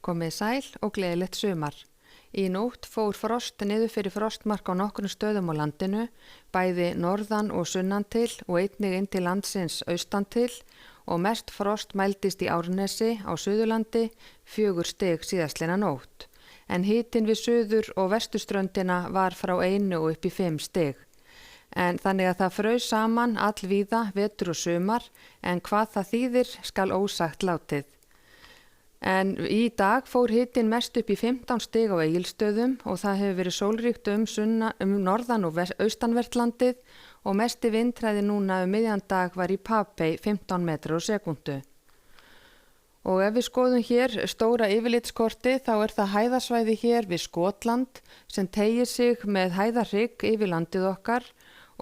Komið sæl og gleðilegt sumar. Í nótt fór frost niður fyrir frostmark á nokkrum stöðum á landinu, bæði norðan og sunnan til og einnig inn til landsins austan til og mest frost mældist í Árnesi á Suðurlandi 4 stig síðastlina nótt. En hitinn við suður- og vesturströndina var frá 1 og upp í 5 stig. En þannig að það fraus saman allvíða vetur og sumar, en hvað það þýðir skal ósagt látið. En í dag fór hitinn mest upp í 15 stig á Egilsstöðum og það hefur verið sólríkt norðan og austanvert landið og mesti vindhraði núna miðjan dag var í Papey 15 metrar á sekúndu. Og ef við skoðum hér stóra yfirlitskorti þá er það hæðasvæði hér við Skotland sem teygir sig með hæðarhrygg yfir landið okkar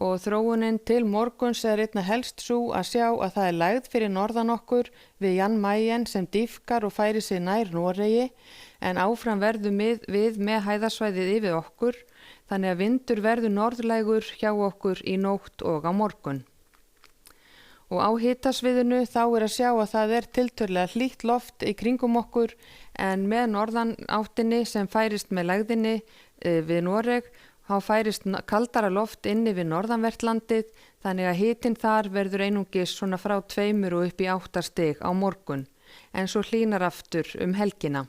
og þróunin til morguns er einna helst svo að sjá að það er lægð fyrir norðan okkur við Jan Mayen sem dýpkar og færir sig nær Noregi en áfram verðum við með hæðasvæðið yfir okkur þannig að vindur verður norðlægur hjá okkur í nótt og á morgun. Og á hitasviðinu þá er að sjá að það er tiltölulega hlýtt loft í kringum okkur en með norðan áttinni sem færist með lægðinni við Noreg þá færist kaldara loft inni við norðanvert landið þannig að hitinn þar verður einungis svona frá 2 og upp í 8 stig á morgun en svo hlýnar aftur helgina.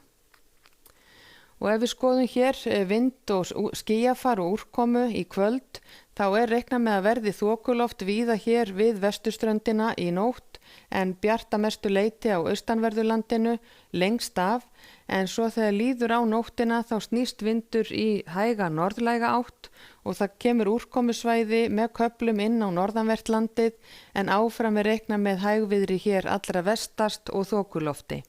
Og ef við skoðum hér vind og skýjafar og úrkomu í kvöld þá er reiknað með að verði þokuloft víða hér við vesturströndina í nótt en bjart að mestu leyti á austanverðurlandinu lengst af en svo þegar líður á nóttina þá snýst vindur í hæga norðlæga átt og það kemur úrkomusvæði með köflum inn á norðanvert landið en áfram er reiknað með hægviðri hér allra vestast og þokulofti.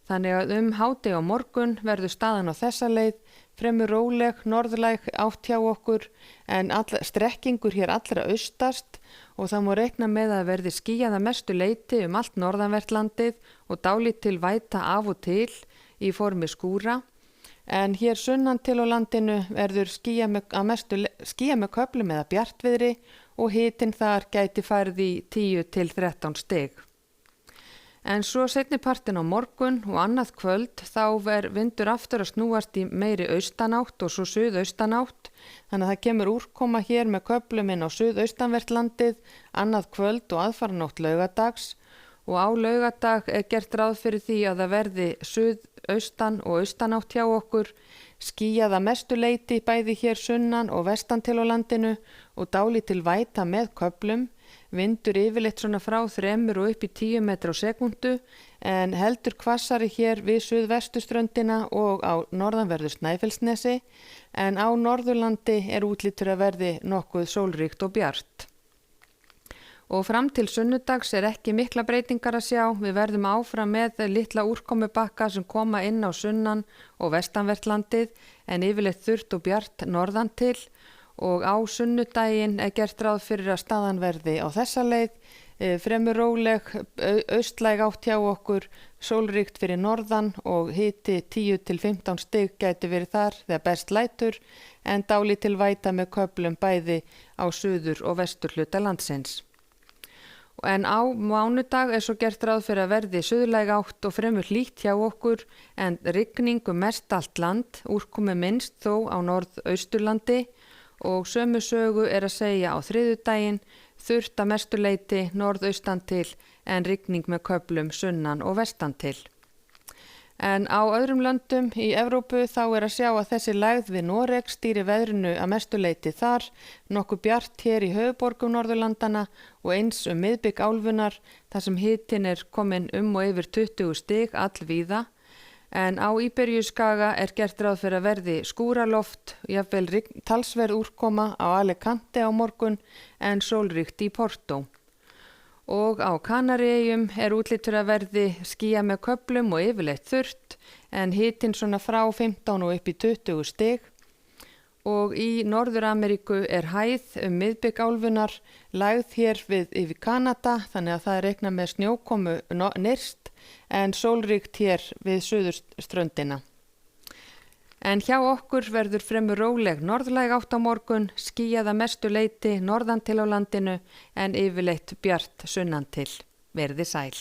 Þannig að hádegi á morgun verður staðan á þessa leið, fremur róleg, norðlæg átt hjá okkur en strekkingur hér allra austast og það má reikna með að verði skýjað að mestu leyti allt norðanvert landið og dálítil væta af og til í formi skúra. En hér sunnan til á landinu verður skýjað með köflum eða bjartviðri og hitinn þar gæti farið í 10 til 13 stig. En svo seinni partinn á morgun og annað kvöld þá vindur aftur að snúast í meiri austanátt og svo suðaustanátt þannig að það kemur úrkoma hér með köflum inn á suðaustanvert landið annað kvöld og aðfaranótt laugadags og á laugadag er gert ráð fyrir því að það verði suðaustan og austanátt hjá okkur, skýjað að mestu leyti bæði hér sunnan og vestan til á landinu og dálítil væta með köflum. Vindur yfirleitt svona frá 3 og upp í 10 metrar á sekúndu en heldur hvassari hér við suðvestuströndina og á norðanverðu Snæfellsnesi en á Norðurlandi er útlítur að verði nokkuð sólríkt og bjart. Og fram til sunnudags er ekki mikla breytingar að sjá, við verðum áfram með litla úrkomubakka sem koma inn á sunnan og vestanvert landið en yfirleitt þurrt og bjart norðan til og á sunnudaginn er gert ráð fyrir að staðan verði á þessa leið, fremur róleg, austlæg átt hjá okkur, sólríkt fyrir norðan og hiti 10 til 15 stig gæti verið þar þegar best lætur en dálítil væta með köflum bæði á suður- og vesturhluta landsins. En á mánudag er svo gert ráð fyrir að verði suðlæg átt og fremur hlýtt hjá okkur en rigning mest allt land, úrkomu minnst þó á norðausturlandi og sömu sögu er að segja á þriðjudaginn, þurrt að mestu leyti norðaustan til en rigning með köflum sunnan og vestan til. En á öðrum löndum í Evrópu þá er að sjá að þessi lægð við Noreg stýri veðrinu að mestu leyti þar, nokkuð bjart hér í höfuðborgum Norðurlandana og eins miðbik álfunnar þar sem hitinn er komin og yfir 20 stig allvíða. En á Íberíuskaga er gert ráð fyrir að verði skúraloft, jafnvel talsverð úrkoma á Alicante á morgun en sólríkt í Porto. Og á Kanaríeyjum er útlítur að verði skýjað með köflum og yfirleitt þurrt en hitinn svona frá 15 og upp í 20 stig. Og í Norður-Ameríku er hæð miðbik álfunnar, lægð hér yfir Kanada þannig að það er reiknað með snjókomu nyrst en sólríkt hér við suðurströndina. En hjá okkur verður fremur róleg norðlæg átt á morgun, skýjað að mestu leyti norðan til á landinu en yfirleitt bjart sunnan til. Verði sæl.